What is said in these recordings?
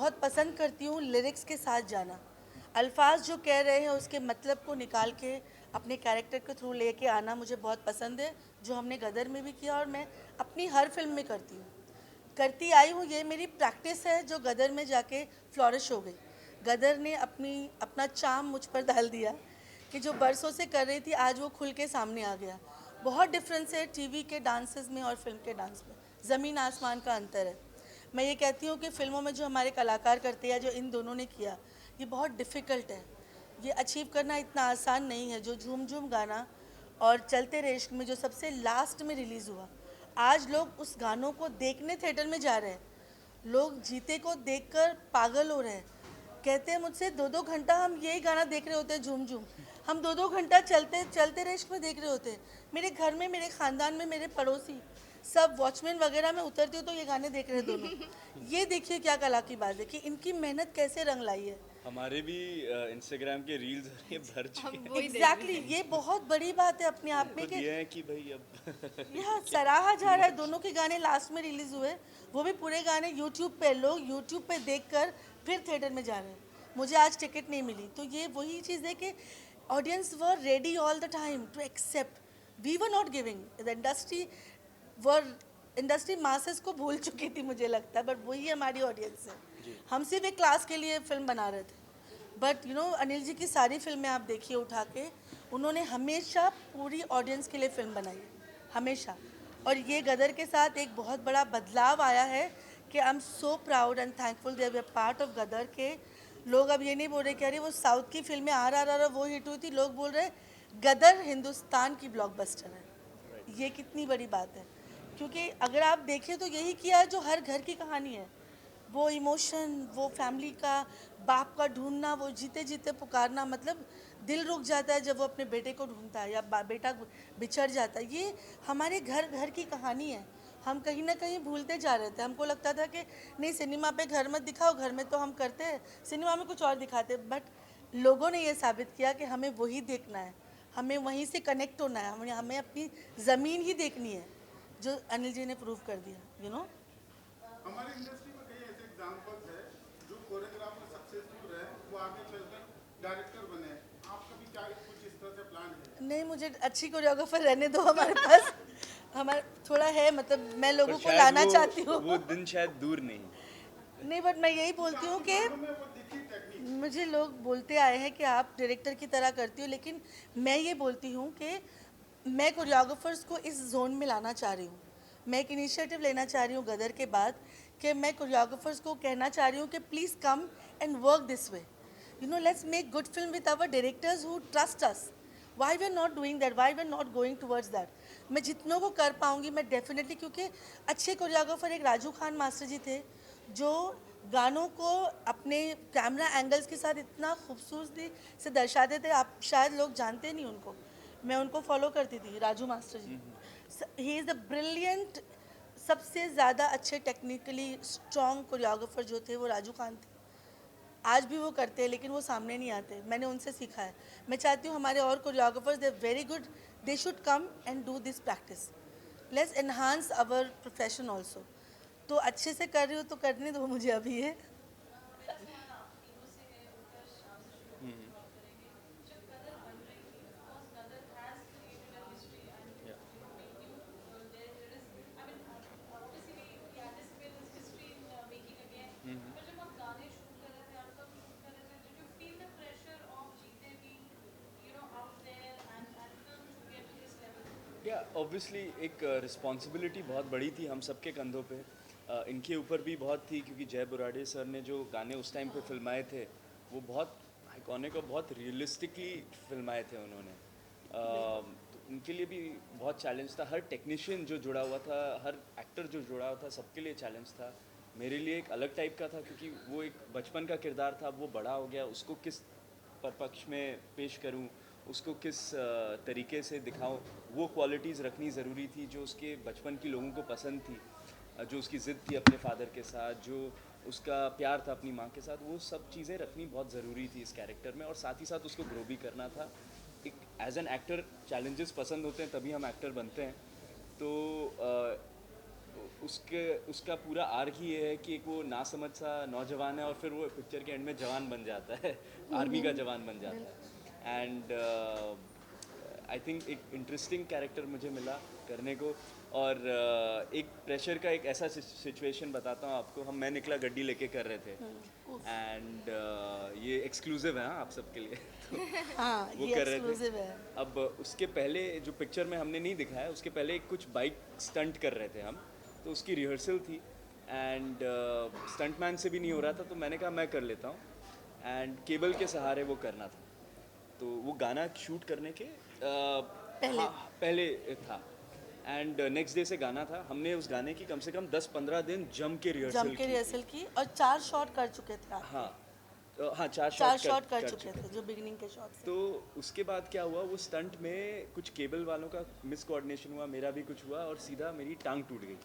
बहुत पसंद करती हूँ लिरिक्स के साथ जाना। अल्फाज जो कह रहे हैं उसके मतलब को निकाल के अपने कैरेक्टर के थ्रू लेके आना मुझे बहुत पसंद है, जो हमने गदर में भी किया और मैं अपनी हर फिल्म में करती हूँ, करती आई हूँ। ये मेरी प्रैक्टिस है जो गदर में जाके फ्लॉरिश हो गई। गदर ने अपना चाम मुझ पर डाल दिया कि जो बरसों से कर रही थी आज वो खुल के सामने आ गया। बहुत डिफरेंस है टीवी के डांसेस में और फिल्म के डांस में, ज़मीन आसमान का अंतर है। मैं ये कहती हूँ कि फिल्मों में जो हमारे कलाकार करते हैं, जो इन दोनों ने किया, ये बहुत डिफ़िकल्ट है। ये अचीव करना इतना आसान नहीं है। जो झूम झूम गाना और चलते रे इश्क में जो सबसे लास्ट में रिलीज़ हुआ, आज लोग उस गानों को देखने थिएटर में जा रहे हैं। लोग जीते को देखकर पागल हो रहे हैं। कहते हैं मुझसे 2-2 घंटा हम यही गाना देख रहे होते हैं, झूम झूम। हम 2-2 घंटा चलते चलते रे इश्क में देख रहे होते हैं। मेरे घर में, मेरे ख़ानदान में, मेरे पड़ोसी सब वॉचमैन वगैरह में उतरती हूँ तो ये गाने देख रहे हैं दोनों। ये देखिए क्या कला की बात है कि इनकी मेहनत कैसे रंग लाई है। हमारे भी इंस्टाग्राम के रील्स ये भर चुके हैं। एग्जैक्टली ये बहुत बड़ी बात है अपने आप में खुद कि ये है कि भाई अब यह क्या सराहा टू जा रहा है। मच। दोनों के गाने लास्ट में रिलीज हुए, वो भी पूरे गाने यूट्यूब पे, लोग यूट्यूब पे देखकर फिर थिएटर में जा रहे हैं। मुझे आज टिकट नहीं मिली, तो ये वही चीज़ है कि audience were ready all the time to accept. We were not giving the industry, were industry masses को भूल चुकी थी मुझे लगता है, बट वही हमारी ऑडियंस है। जी। हम सिर्फ एक क्लास के लिए फिल्म बना रहे थे, बट अनिल जी की सारी फिल्में आप देखिए उठा के, उन्होंने हमेशा पूरी ऑडियंस के लिए फिल्म बनाई है, हमेशा। और ये गदर के साथ एक बहुत बड़ा बदलाव आया है कि I am so proud and thankful they were part of Gadar के। लोग अब ये नहीं बोल रहे कि अरे वो साउथ की फिल्में RRR वो हिट हुई थी, लोग बोल रहे गदर हिंदुस्तान की ब्लॉकबस्टर है। ये कितनी बड़ी बात है, क्योंकि अगर आप देखें तो यही किया है जो हर घर की कहानी है। वो इमोशन, वो फैमिली का, बाप का ढूंढना, वो जीते जीते पुकारना, मतलब दिल रुक जाता है जब वो अपने बेटे को ढूंढता है या बेटा बिछड़ जाता है। ये हमारे घर घर की कहानी है। हम कहीं ना कहीं भूलते जा रहे थे। हमको लगता था कि नहीं, सिनेमा पे घर मत दिखाओ, घर में तो हम करते हैं, सिनेमा में कुछ और दिखाते। बट लोगों ने ये साबित किया कि हमें वही देखना है, हमें वहीं से कनेक्ट होना है, हमें अपनी ज़मीन ही देखनी है, जो अनिल जी ने प्रूव कर दिया। हमारी इंडस्ट्री में कई ऐसे एग्जांपल्स है जो कोरियोग्राफर सक्सेसफुल रहे, वो आगे चलकर डायरेक्टर बने। आपका भी क्या कुछ इस तरह से प्लान है? नहीं, मुझे अच्छी कोरियोग्राफर रहने दो हमारे पास। हमारा थोड़ा है, मतलब मैं पर लोगों को शायद लाना चाहती हूँ। वो दिन शायद दूर नहीं। नहीं, बट मैं यही बोलती हूँ आपके कि गानों में वो दिखी टेक्निक। मुझे लोग बोलते आए हैं कि आप डायरेक्टर की तरह करती हो, लेकिन मैं ये बोलती हूँ कि मैं कोरियोग्राफर्स को इस जोन में लाना चाह रही हूँ। मैं एक इनिशिएटिव लेना चाह रही हूँ गदर के बाद, कि मैं कोरियोग्राफर्स को कहना चाह रही हूँ कि please come and work this way. Let's make good film with our directors who trust us. Why we are not doing that, why we are not going towards that. मैं जितनों को कर पाऊँगी मैं डेफिनेटली, क्योंकि अच्छे कोरियोग्राफर एक Raju Khan master जी थे, जो गानों को अपने कैमरा एंगल्स के साथ इतना खूबसूरती से दर्शाते थे। आप शायद लोग जानते नहीं उनको, मैं उनको फॉलो करती थी, Raju master ji. He is the brilliant, सबसे ज़्यादा अच्छे टेक्निकली स्ट्रॉन्ग कोरियोग्राफर जो थे वो राजू खान थे। आज भी वो करते हैं, लेकिन वो सामने नहीं आते, मैंने उनसे सीखा है। मैं चाहती हूँ हमारे और choreographers, they very good, they should come and do this practice. Let's enhance our profession also. तो अच्छे से कर रही हो तो करने दो मुझे अभी ये। या ऑब्वियसली एक रिस्पॉन्सिबिलिटी बहुत बड़ी थी हम सबके कंधों पे। इनके ऊपर भी बहुत थी, क्योंकि जय बुराड़े सर ने जो गाने उस टाइम पे फिल्माए थे वो बहुत आइकॉनिक और बहुत रियलिस्टिकली फिल्माए थे उन्होंने। तो उनके लिए भी बहुत चैलेंज था। हर टेक्नीशियन जो जुड़ा हुआ था, हर एक्टर जो जुड़ा हुआ था, सबके लिए चैलेंज था। मेरे लिए एक अलग टाइप का था, क्योंकि वो एक बचपन का किरदार था, वो बड़ा हो गया, उसको किस परपक्ष में पेश करूं, उसको किस तरीके से दिखाऊं, वो क्वालिटीज़ रखनी ज़रूरी थी जो उसके बचपन की लोगों को पसंद थी। जो उसकी ज़िद थी अपने फादर के साथ, जो उसका प्यार था अपनी माँ के साथ, वो सब चीज़ें रखनी बहुत ज़रूरी थी इस कैरेक्टर में। और साथ ही साथ उसको ग्रो भी करना था। एक एज एन एक्टर चैलेंजेस पसंद होते हैं, तभी हम एक्टर बनते हैं। तो उसका पूरा आर्क ही ये है कि एक वो नासमझ सा नौजवान है और फिर वो पिक्चर के एंड में जवान बन जाता है, आर्मी का जवान बन जाता है। एंड आई थिंक एक इंटरेस्टिंग कैरेक्टर मुझे मिला करने को। और एक प्रेशर का एक ऐसा सिचुएशन बताता हूँ आपको। मैं निकला गड्डी लेके कर रहे थे एंड ये एक्सक्लूसिव है हाँ, आप सबके लिए हाँ वो ये कर रहे एक्सक्लूसिव थे। है। अब उसके पहले जो पिक्चर में हमने नहीं दिखाया, उसके पहले कुछ बाइक स्टंट कर रहे थे हम, तो उसकी रिहर्सल थी एंड स्टंटमैन से भी नहीं हो रहा था, तो मैंने कहा मैं कर लेता हूँ एंड केबल के सहारे वो करना था। तो वो गाना शूट करने के पहले था एंड नेक्स्ट डे से गाना था। हमने उस गाने की कम से कम 10-15 दिन जम के रिहर्सल की और 4 शॉट कर चुके थे आप। हाँ 4 शॉट कर चुके थे जो बिगिनिंग के शॉट से। तो उसके बाद क्या हुआ, वो स्टंट में कुछ केबल वालों का मिस कोऑर्डिनेशन हुआ, मेरा भी कुछ हुआ और सीधा मेरी टांग टूट गई।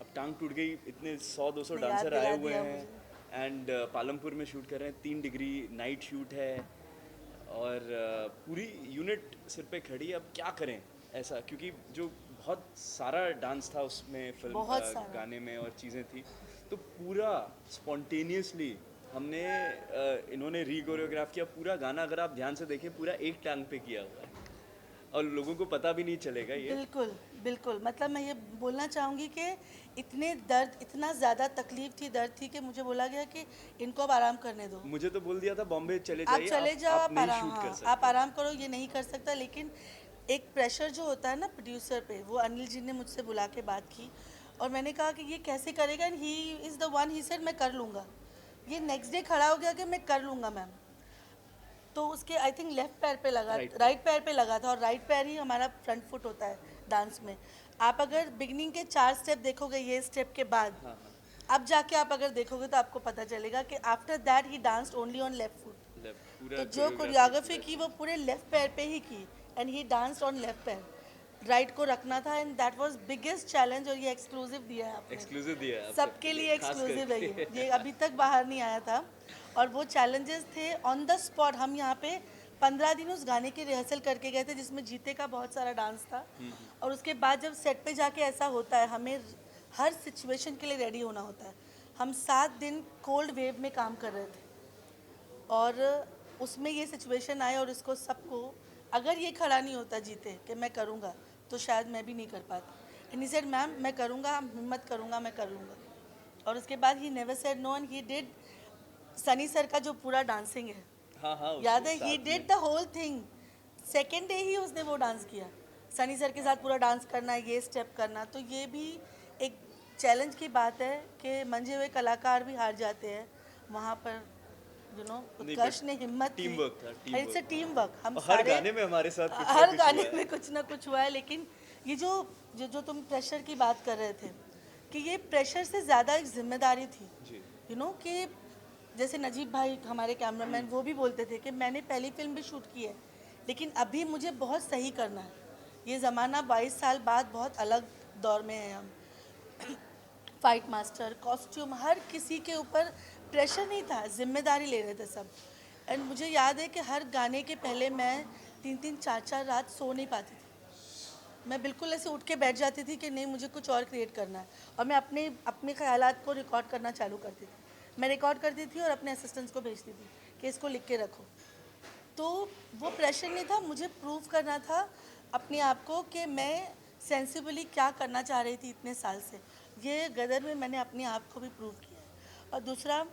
अब टांग टूट गई, इतने 100-200 डांसर आए हुए हैं एंड पालमपुर में शूट कर रहे हैं, 3 डिग्री नाइट शूट है और पूरी यूनिट सिर पे खड़ी। अब क्या करें ऐसा, क्योंकि जो बहुत सारा डांस था उसमें, फिल्म गाने में और चीज़ें थी, तो पूरा स्पॉन्टेनियसली हमने इन्होंने रीकोरियोग्राफ किया पूरा गाना। अगर आप ध्यान से देखें पूरा एक टांग पे किया हुआ है और लोगों को पता भी नहीं चलेगा ये। बिल्कुल बिल्कुल, मतलब मैं ये बोलना चाहूँगी कि इतने दर्द, इतना ज़्यादा तकलीफ थी, दर्द थी कि मुझे बोला गया कि इनको अब आराम करने दो। मुझे तो बोल दिया था बॉम्बे चले आप जाइए, चले जाओ, आप नहीं शूट कर सकते, आप आराम करो, ये नहीं कर सकता। लेकिन एक प्रेशर जो होता है ना प्रोड्यूसर पे, वो अनिल जी ने मुझसे बुला के बात की और मैंने कहा कि ये कैसे करेगा, and he is the one, he said मैं कर लूँगा। ये नेक्स्ट डे खड़ा हो गया कि मैं कर लूँगा मैम। तो उसके आई थिंक लेफ्ट पैर पे लगा, राइट पैर पे लगा था और राइट पैर ही हमारा फ्रंट फुट होता है डांस में। आप अगर बिगनिंग के 4 स्टेप देखोगे ये स्टेप के बाद, अब जाके आप अगर देखोगे तो आपको पता चलेगा कि after that he danced only on left foot. तो जो कोरियोग्राफी की वो पूरे लेफ्ट पैर पे ही की and he danced on left पैर। राइट को रखना था and that was biggest challenge. और ये एक्सक्लूसिव दिया है आपने, एक्सक्लूसिव दिया है सबके लिए एक्सक्लूसिव है ये अभी तक बाहर नहीं आया था। और वो चैलेंजेस थे ऑन द स्पॉट। हम यहाँ पे 15 दिन उस गाने की रिहर्सल करके गए थे जिसमें जीते का बहुत सारा डांस था। और उसके बाद जब सेट पे जाके ऐसा होता है, हमें हर सिचुएशन के लिए रेडी होना होता है। हम 7 दिन कोल्ड वेव में काम कर रहे थे और उसमें ये सिचुएशन आए और इसको सबको, अगर ये खड़ा नहीं होता जीते कि मैं करूँगा, तो शायद मैं भी नहीं कर पाती। एंड ही सेड मैम मैं करूँगा, हिम्मत करूँगा, मैं कर लूँगा। और उसके बाद he never said no and he did. Sunny sir का जो पूरा डांसिंग है, हाँ याद है, he did the whole thing. Second day ही उसने वो डांस किया, सनी सर के साथ पूरा डांस करना, ये स्टेप करना। तो ये भी एक चैलेंज की बात है कि मंजे हुए कलाकार भी हार जाते हैं वहाँ पर। यू नो, उत्कर्ष ने हिम्मत की, टीम वर्क था, इट्स अ टीम वर्क। हम हर सारे गाने में हमारे साथ कुछ हर गाने में कुछ ना कुछ हुआ है। लेकिन ये जो तुम प्रेशर की बात कर रहे थे, कि ये प्रेशर से ज़्यादा एक जिम्मेदारी थी। यू नो कि जैसे नजीब भाई हमारे कैमरामैन, वो भी बोलते थे कि मैंने पहली फिल्म भी शूट की है लेकिन अभी मुझे बहुत सही करना है। ये ज़माना 22 साल बाद बहुत अलग दौर में है हम। फाइट मास्टर, कॉस्ट्यूम, हर किसी के ऊपर प्रेशर नहीं था, जिम्मेदारी ले रहे थे सब। एंड मुझे याद है कि हर गाने के पहले मैं 3-3 4-4 रात सो नहीं पाती थी। मैं बिल्कुल ऐसे उठ के बैठ जाती थी कि नहीं मुझे कुछ और क्रिएट करना है। और मैं अपने ख़यालात को रिकॉर्ड करना चालू करती थी। मैं रिकॉर्ड करती थी और अपने असिस्टेंट्स को भेजती थी कि इसको लिख के रखो। तो वो प्रेशर नहीं था, मुझे प्रूव करना था अपने आप को कि मैं सेंसिबली क्या करना चाह रही थी इतने साल से। ये गदर में मैंने अपने आप को भी प्रूव किया है। और दूसरा,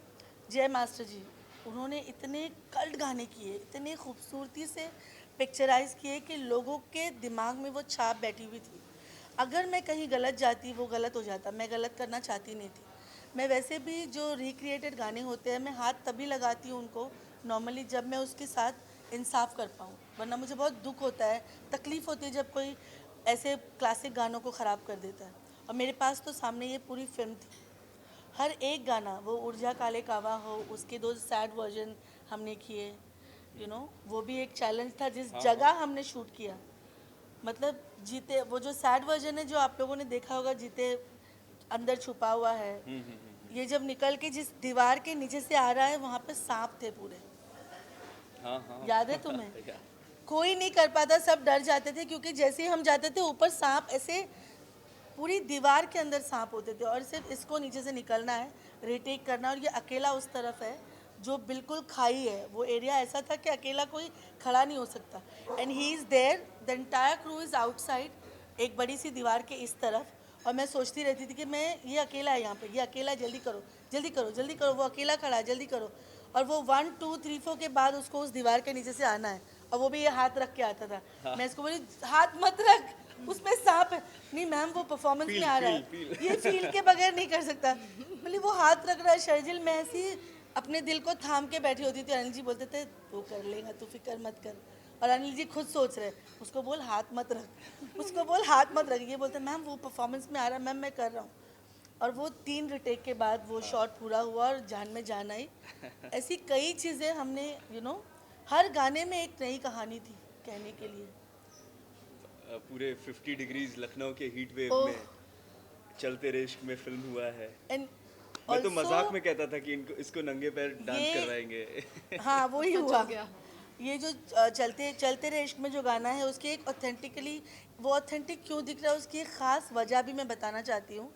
जय मास्टर जी, उन्होंने इतने कल्ट गाने किए, इतने खूबसूरती से पिक्चराइज़ किए कि लोगों के दिमाग में वो छाप बैठी हुई थी। अगर मैं कहीं गलत जाती, वो गलत हो जाता। मैं गलत करना चाहती नहीं थी। मैं वैसे भी जो रिक्रिएटेड गाने होते हैं, मैं हाथ तभी लगाती हूँ उनको नॉर्मली जब मैं उसके साथ इंसाफ कर पाऊँ, वरना मुझे बहुत दुख होता है, तकलीफ़ होती है जब कोई ऐसे क्लासिक गानों को ख़राब कर देता है। और मेरे पास तो सामने ये पूरी फिल्म थी, हर एक गाना, वो ऊर्जा काले कावा हो, उसके 2 सैड वर्जन हमने किए। यू नो, वो भी एक चैलेंज था जिस जगह हमने शूट किया। मतलब जीते, वो जो सैड वर्जन है जो आप लोगों ने देखा होगा, जीते अंदर छुपा हुआ है, ये जब निकल के जिस दीवार के नीचे से आ रहा है, वहाँ पे सांप थे पूरे। याद है तुम्हें? कोई नहीं कर पाता, सब डर जाते थे क्योंकि जैसे ही हम जाते थे ऊपर सांप ऐसे पूरी दीवार के अंदर सांप होते थे और सिर्फ इसको नीचे से निकलना है, रिटेक करना, और ये अकेला उस तरफ है जो बिल्कुल खाई है। वो एरिया ऐसा था कि अकेला कोई खड़ा नहीं हो सकता, and he is there, the entire crew is outside, एक बड़ी सी दीवार के इस तरफ। और मैं सोचती रहती थी कि मैं, ये अकेला है यहाँ पे, ये अकेला है, जल्दी करो जल्दी करो जल्दी करो, वो अकेला खड़ा है, जल्दी करो। और वो 1 2 3 4 के बाद उसको उस दीवार के नीचे से आना है, और वो भी ये हाथ रख के आता था। मैं इसको बोली हाथ मत रख, उसमें सांप है। नहीं मैम, वो परफॉर्मेंस में आ रहा है, ये फील के बगैर नहीं कर सकता। बोली वो हाथ रख रहा है शर्जिल। मैं ऐसी अपने दिल को थाम के बैठी होती थी। अनिल जी बोलते थे वो कर लेगा, तू फिक्र मत कर। और अनिल जी खुद सोच रहे, उसको बोल हाथ मत रख, उसको बोल हाथ मत रख। ये बोलते मैम वो परफॉर्मेंस में आ रहा है, मैम मैं कर रहा हूँ। और वो 3 रिटेक के बाद वो शॉट पूरा हुआ और जान में जान आई। ऐसी कई चीज़ें हमने हर गाने में एक नई कहानी थी कहने के लिए। पूरे 50 डिग्रीज लखनऊ के हीट वेव ओह। में चलते रे इश्क में फिल्म हुआ है। एंड मैं तो मजाक में कहता था कि इसको नंगे पैर डांस ये- करवाएंगे। हाँ वही सच हुआ। हो गया। ये जो चलते चलते रहे इश्क में जो गाना है, उसकी एक ऑथेंटिकली, वो ऑथेंटिक क्यों दिख रहा है उसकी एक ख़ास वजह भी मैं बताना चाहती हूँ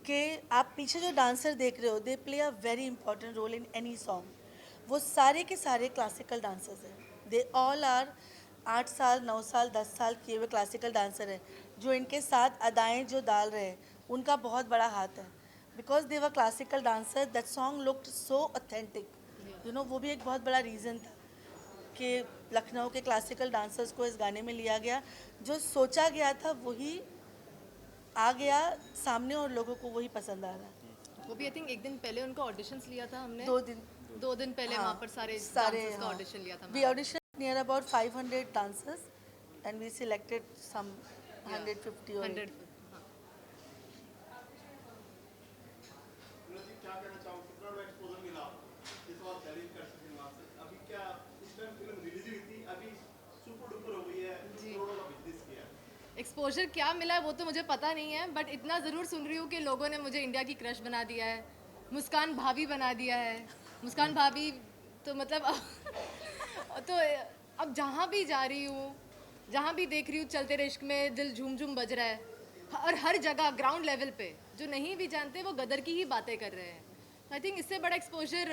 कि आप पीछे जो डांसर देख रहे हो, they play a very important role in any song. वो सारे के सारे क्लासिकल डांसर्स हैं, दे ऑल आर 8 साल 9 साल 10 साल किए हुए क्लासिकल डांसर हैं। जो इनके साथ अदाएँ जो डाल रहे हैं, उनका बहुत बड़ा हाथ है, because they were classical dancer. That song looked so authentic, वो भी एक बहुत बड़ा रीज़न था कि लखनऊ के क्लासिकल डांसर्स को इस गाने में लिया गया। जो सोचा गया था वही आ गया सामने, और लोगों को वही पसंद आ रहा है। वो भी आई थिंक एक दिन पहले उनका ऑडिशंस लिया था हमने। 2 दिन 2 दिन पहले हाँ, वहाँ पर सारे सारे dancers का हाँ। ऑडिशन लिया था। We audition near about 500 dancers and we selected some 150 or 100। हाँ। क्या कहना चाहूँ, कितना बड़ा एक्सपोजर मिला इस बार चैलेंज कर सिनेमा से? अभी क्या इस टाइम फिल्म रिलीज हुई थी, अभी सुपर डुपर हो गई है, करोड़ों का बिजनेस किया है। एक्सपोजर क्या मिला है वो तो मुझे पता नहीं है, बट इतना ज़रूर सुन रही हूँ कि लोगों ने मुझे इंडिया की क्रश बना दिया है, मुस्कान भाभी बना दिया है। मुस्कान भाभी तो मतलब तो अब जहाँ भी जा रही हूँ, जहाँ भी देख रही हूँ, चलते रे इश्क में दिल झूम झूम बज रहा है। और हर जगह ग्राउंड लेवल पे जो नहीं भी जानते वो गदर की ही बातें कर रहे हैं। आई थिंक इससे बड़ा एक्सपोजर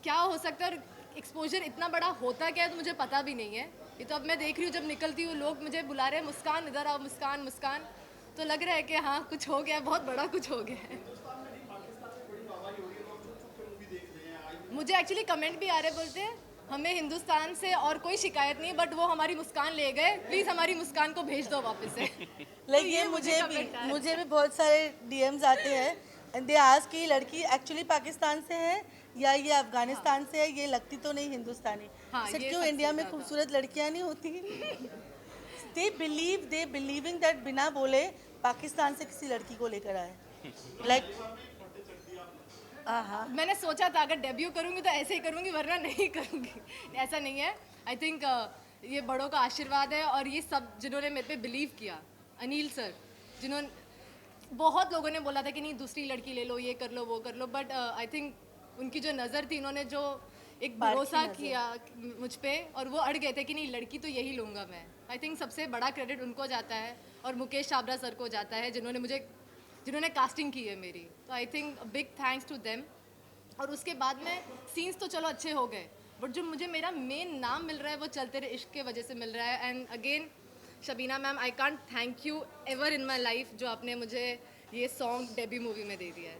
क्या हो सकता है, और एक्सपोजर इतना बड़ा होता क्या है तो मुझे पता भी नहीं है। ये तो अब मैं देख रही हूँ, जब निकलती हूँ लोग मुझे बुला रहे हैं, मुस्कान इधर आओ, मुस्कान मुस्कान, तो लग रहा है कि हाँ कुछ हो गया, बहुत बड़ा कुछ हो गया है। मुझे एक्चुअली कमेंट भी आ रहे, बोलते हैं हमें हिंदुस्तान से और कोई शिकायत नहीं, बट वो हमारी मुस्कान ले गए, प्लीज़ हमारी मुस्कान को भेज दो वापस से। लाइक तो ये मुझे comment आया। मुझे भी बहुत सारे DMs आते हैं, एंड दे आस्क कि लड़की एक्चुअली पाकिस्तान से है या ये अफगानिस्तान से है, ये लगती तो नहीं हिंदुस्तानी। हाँ, सर ये क्यों सबसे इंडिया में ज़्यादा। खूबसूरत लड़कियां नहीं होती? दे बिलीविंग दैट बिना बोले पाकिस्तान से किसी लड़की को लेकर आए, लाइक हाँ। मैंने सोचा था अगर डेब्यू करूंगी तो ऐसे ही करूंगी, वरना नहीं करूंगी। ऐसा नहीं है। आई थिंक ये बड़ों का आशीर्वाद है, और ये सब जिन्होंने मेरे पे बिलीव किया, अनिल सर, जिन्होंने, बहुत लोगों ने बोला था कि नहीं दूसरी लड़की ले लो, ये कर लो वो कर लो, बट आई थिंक उनकी जो नज़र थी, उन्होंने जो एक बात की भरोसा नज़र। किया मुझ पे, और वो अड़ गए थे कि नहीं लड़की तो यही लूँगा मैं। आई थिंक सबसे बड़ा क्रेडिट उनको जाता है, और मुकेश छाबड़ा सर को जाता है, जिन्होंने कास्टिंग की है मेरी। तो I think big thanks to them. और उसके बाद में सीन्स तो चलो अच्छे हो गए, बट जो मुझे मेरा मेन नाम मिल रहा है वो चलते रहे इश्क के वजह से मिल रहा है। And again Shabina ma'am, I can't thank you ever in my life, जो आपने मुझे ये सॉन्ग डेब्यू मूवी में दे दिया है।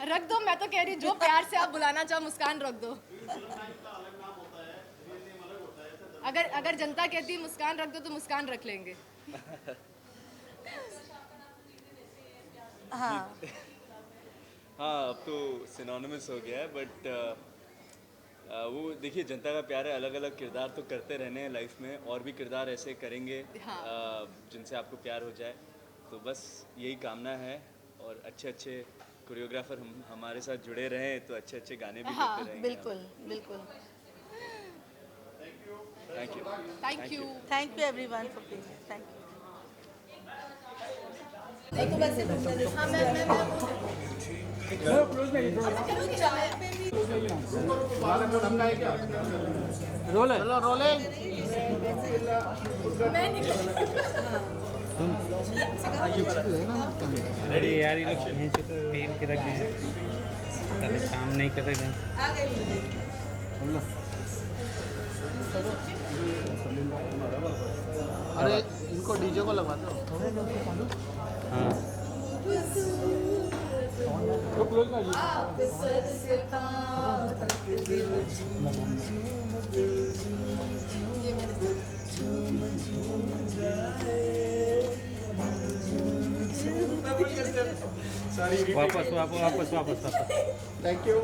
रख दो, मैं तो कह रही हूँ जो प्यार से आप बुलाना चाहो मुस्कान रख दो। अगर जनता कहती है मुस्कान रख दो तो मुस्कान रख लेंगे। हाँ हाँ, अब तो सिनोनिमस हो गया है, बट वो देखिए जनता का प्यार है, अलग अलग किरदार तो करते रहने हैं लाइफ में, और भी किरदार ऐसे करेंगे हाँ। जिनसे आपको प्यार हो जाए। तो बस यही कामना है, और अच्छे अच्छे कोरियोग्राफर हमारे साथ जुड़े रहें तो अच्छे अच्छे गाने भी हाँ, करते रहेंगे। बिल्कुल बिल्कुल। Thank you. Thank you. Thank you everyone for being here, thank you. Role है। मैं निकल अरे यार ये लोग यहीं से तो पेन के रख दिए साले काम नहीं कर रहे हैं। आ गई अरे इनको डीजे को लगवा दो। हाँ वापस वापस वापस वापस वापस थैंक यू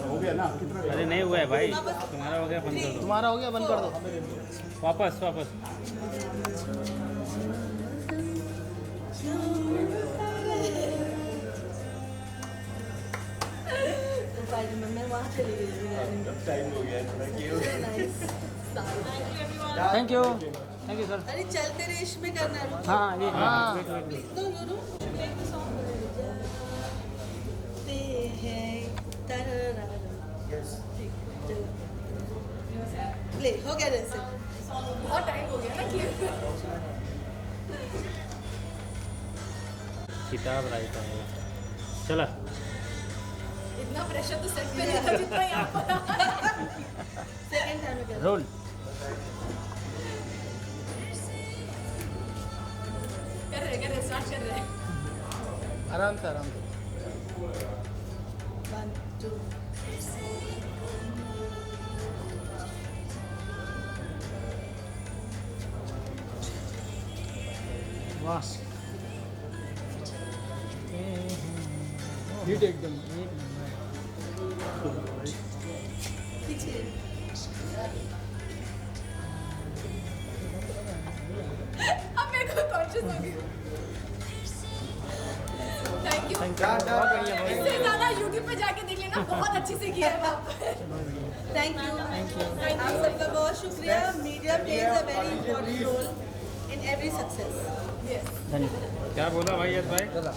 हो गया ना कितना अरे नहीं हुआ है भाई, तुम्हारा हो गया, बंद कर दो। तुम्हारा हो गया, बंद कर दो। वापस वापस मैं वहाँ चली गई टाइम हो गया thank you thank you sir. अरे चलते रेश में करना है हाँ ये हाँ। No, no, no. Make the song. ते हैं तरररा। ठीक, चलो। ले हो गया जैसे बहुत टाइम हो गया ना क्लिप किताब राइट है। चला इतना प्रेशर तो सेट पे नहीं था जितना यहाँ पर सेकंड टाइम में कर रोल। कर रहे स्टार्ट कर रहे हैं। आराम से आराम से। 1 2 वाह हिट एकदम। पीछे अब मेरे को कॉन्शियस हो गई। Thank you. इससे ज़्यादा यूट्यूब पे जाके देख लेना, बहुत अच्छे से किया है वहाँ पर। थैंक यू आप सबका बहुत शुक्रिया media plays a very important role in every success क्या बोला भाई यस भाई?